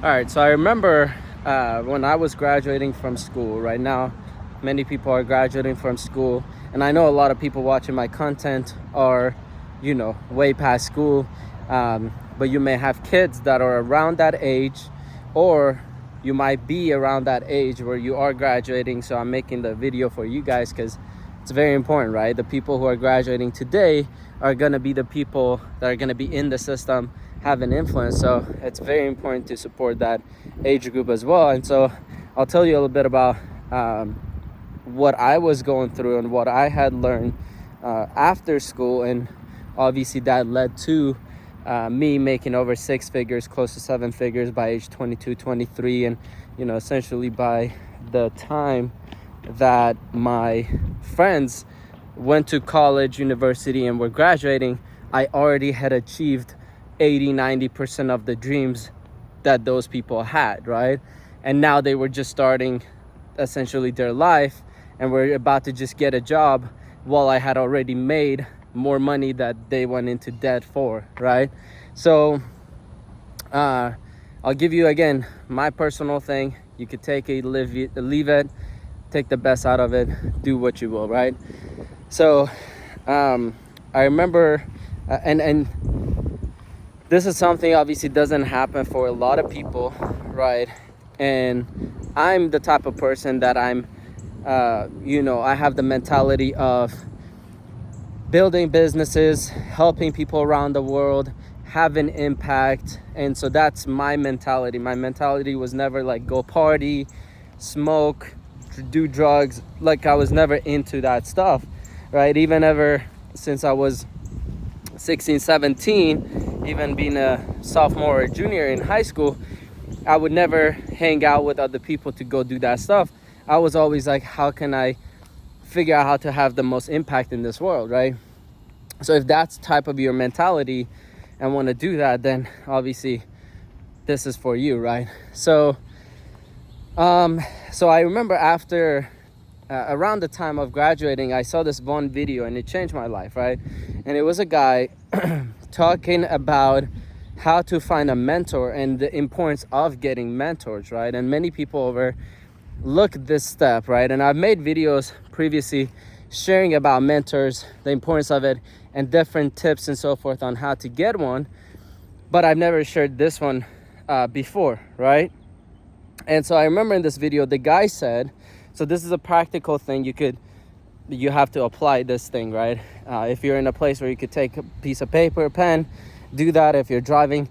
All right, so I remember when I was graduating from school. Right now, many people are graduating from school, and I know a lot of people watching my content are, way past school. But you may have kids that are around that age, or you might be around that age where you are graduating. So I'm making the video for you guys because it's very important, right? The people who are graduating today are going to be the people that are going to be in the system, have an influence. So it's very important to support that age group as well. And so I'll tell you a little bit about what I was going through and what I had learned after school. And obviously that led to me making over 6 figures, close to 7 figures by age 22, 23. And, essentially by the time that my friends went to college, university, and were graduating, I already had achieved 80-90% of the dreams that those people had, right? And now they were just starting essentially their life and were about to just get a job while I had already made more money that they went into debt for, right? So I'll give you again my personal thing. You could take it, leave it, take the best out of it, do what you will, right? So I remember and this is something obviously doesn't happen for a lot of people, right? And I'm the type of person that I have the mentality of building businesses, helping people around the world, have an impact. And so that's my mentality. My mentality was never like go party, smoke, do drugs. Like I was never into that stuff, right? Even ever since I was 16, 17, even being a sophomore or junior in high school, I would never hang out with other people to go do that stuff. I was always like, how can I figure out how to have the most impact in this world, right? So if that's type of your mentality and want to do that, then obviously this is for you, right? So I remember after around the time of graduating, I saw this one video and it changed my life, right? And it was a guy talking about how to find a mentor and the importance of getting mentors, right? And many people overlook this step, right? And I've made videos previously sharing about mentors, the importance of it, and different tips and so forth on how to get one. But I've never shared this one before, right? And so I remember in this video, the guy said, so this is a practical thing. You have to apply this thing, right? If you're in a place where you could take a piece of paper, pen, do that. If you're driving,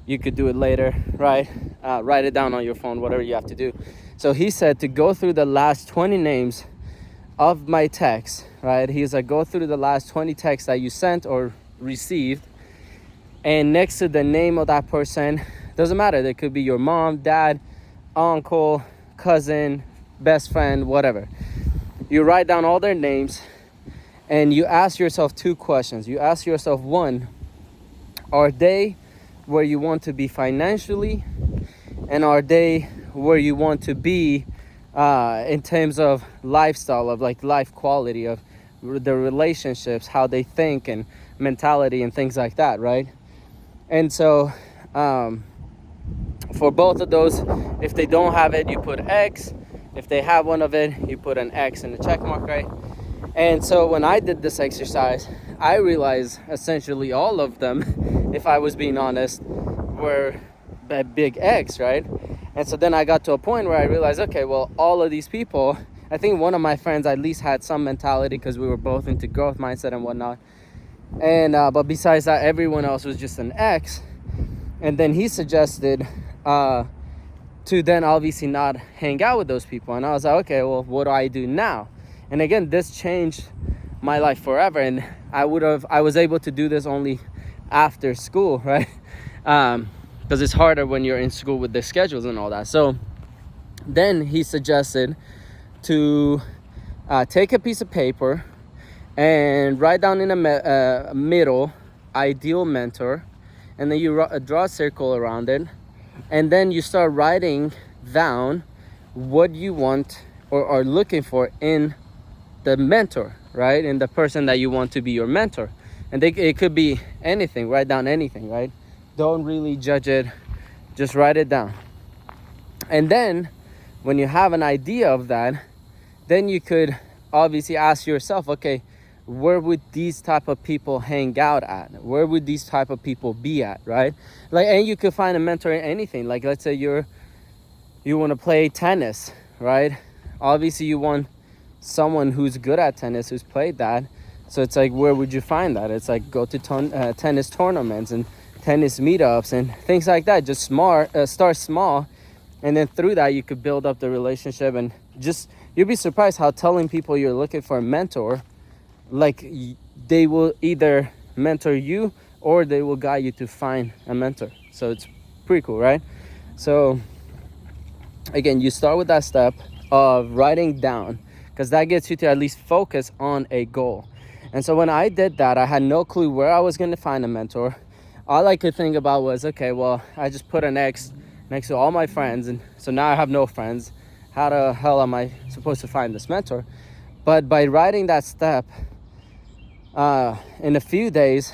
you could do it later, right? Write it down on your phone, whatever you have to do. So he said to go through the last 20 names of my text, right? He's like, go through the last 20 texts that you sent or received, and next to the name of that person, doesn't matter. They could be your mom, dad, uncle, cousin, best friend, whatever. You write down all their names and you ask yourself 2 questions. You ask yourself, 1, are they where you want to be financially? And are they where you want to be in terms of lifestyle, of like life quality, of the relationships, how they think and mentality and things like that, right? And so for both of those, if they don't have it, you put X. If they have one of it, you put an X and a check mark, right? And so when I did this exercise, I realized essentially all of them, if I was being honest, were a big X, right? And so then I got to a point where I realized, okay, well, all of these people, I think one of my friends at least had some mentality because we were both into growth mindset and whatnot. And but besides that, everyone else was just an X. And then he suggested to then obviously not hang out with those people. And I was like, okay, well, what do I do now? And again, this changed my life forever. And I was able to do this only after school, right? Because it's harder when you're in school with the schedules and all that. So then he suggested to take a piece of paper and write down in the middle, ideal mentor. And then you draw a circle around it. And then you start writing down what you want or are looking for in the mentor, right? In the person that you want to be your mentor. And it could be anything. Write down anything, right? Don't really judge it. Just write it down. And then when you have an idea of that, then you could obviously ask yourself, okay, where would these type of people hang out at? Where would these type of people be at, right? Like, and you could find a mentor in anything. Like, let's say you want to play tennis, right? Obviously you want someone who's good at tennis, who's played that. So it's like, where would you find that? It's like, go to tennis tournaments and tennis meetups and things like that. Just start small, and then through that you could build up the relationship. And just, you'll be surprised how telling people you're looking for a mentor, like, they will either mentor you or they will guide you to find a mentor. So it's pretty cool, right? So again, you start with that step of writing down, because that gets you to at least focus on a goal. And so when I did that, I had no clue where I was going to find a mentor. All I could think about was, okay, well, I just put an X next to all my friends, and so now I have no friends. How the hell am I supposed to find this mentor? But by writing that step, in a few days,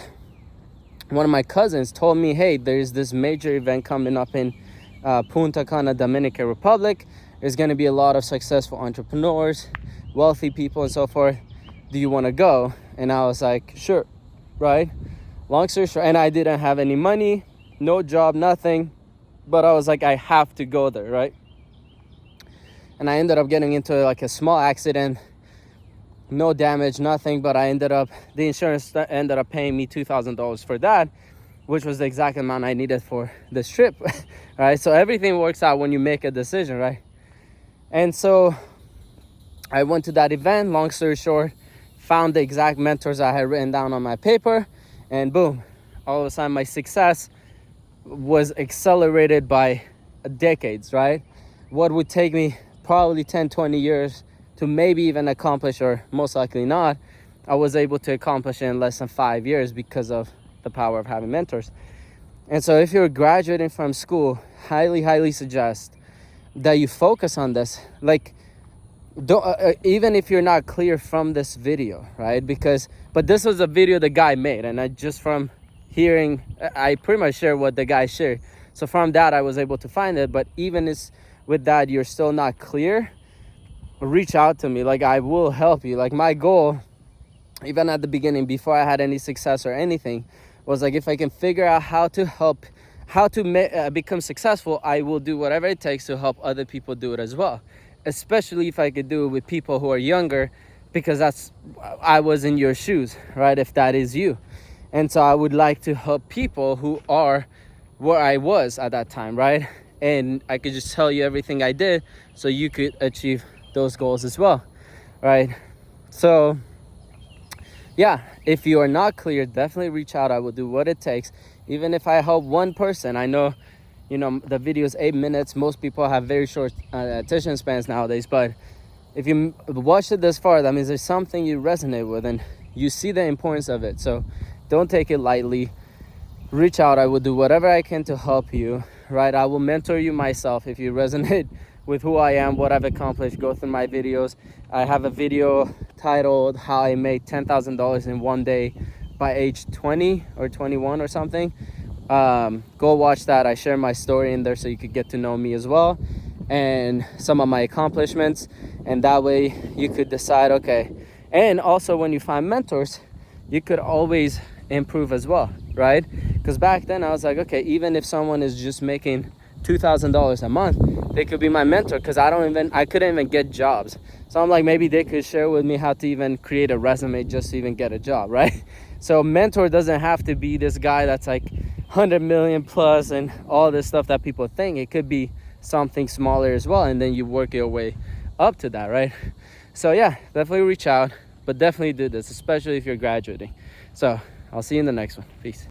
one of my cousins told me, hey, there's this major event coming up in Punta Cana, Dominican Republic. There's going to be a lot of successful entrepreneurs, wealthy people, and so forth. Do you want to go? And I was like, sure, right? Long story short, and I didn't have any money, no job, nothing, but I was like, I have to go there, right? And I ended up getting into like a small accident, no damage, nothing, but the insurance ended up paying me $2,000 for that, which was the exact amount I needed for this trip, right? So everything works out when you make a decision, right? And so I went to that event, long story short, found the exact mentors I had written down on my paper, and boom, all of a sudden my success was accelerated by decades, right? What would take me probably 10, 20 years to maybe even accomplish, or most likely not, I was able to accomplish in less than 5 years because of the power of having mentors. And so if you're graduating from school, highly suggest that you focus on this. Like, don't even if you're not clear from this video, right? But this was a video the guy made, and I just from hearing, I pretty much shared what the guy shared. So from that, I was able to find it. But even with that, you're still not clear, reach out to me. Like, I will help you. Like, my goal, even at the beginning, before I had any success or anything, was like, if I can figure out how to become successful, I will do whatever it takes to help other people do it as well. Especially if I could do it with people who are younger, because I was in your shoes, right? If that is you. And so I would like to help people who are where I was at that time, right? And I could just tell you everything I did so you could achieve those goals as well, right? So yeah, if you are not clear, definitely reach out. I will do what it takes. Even if I help one person, I know, the video is 8 minutes. Most people have very short attention spans nowadays, but if you watched it this far, that means there's something you resonate with and you see the importance of it. So don't take it lightly. Reach out. I will do whatever I can to help you, right? I will mentor you myself if you resonate with who I am, what I've accomplished. Go through my videos. I have a video titled How I Made $10,000 in One Day by age 20 or 21 or something. Go watch that. I share my story in there so you could get to know me as well, and some of my accomplishments, and that way you could decide, okay. And also, when you find mentors, you could always improve as well, right? Because back then I was like, okay, even if someone is just making $2,000 a month, they could be my mentor, because I couldn't even get jobs. So I'm like, maybe they could share with me how to even create a resume just to even get a job, right? So mentor doesn't have to be this guy that's like 100 million plus and all this stuff that people think. It could be something smaller as well, and then you work your way up to that, right? So yeah, definitely reach out, but definitely do this, especially if you're graduating. So I'll see you in the next one. Peace.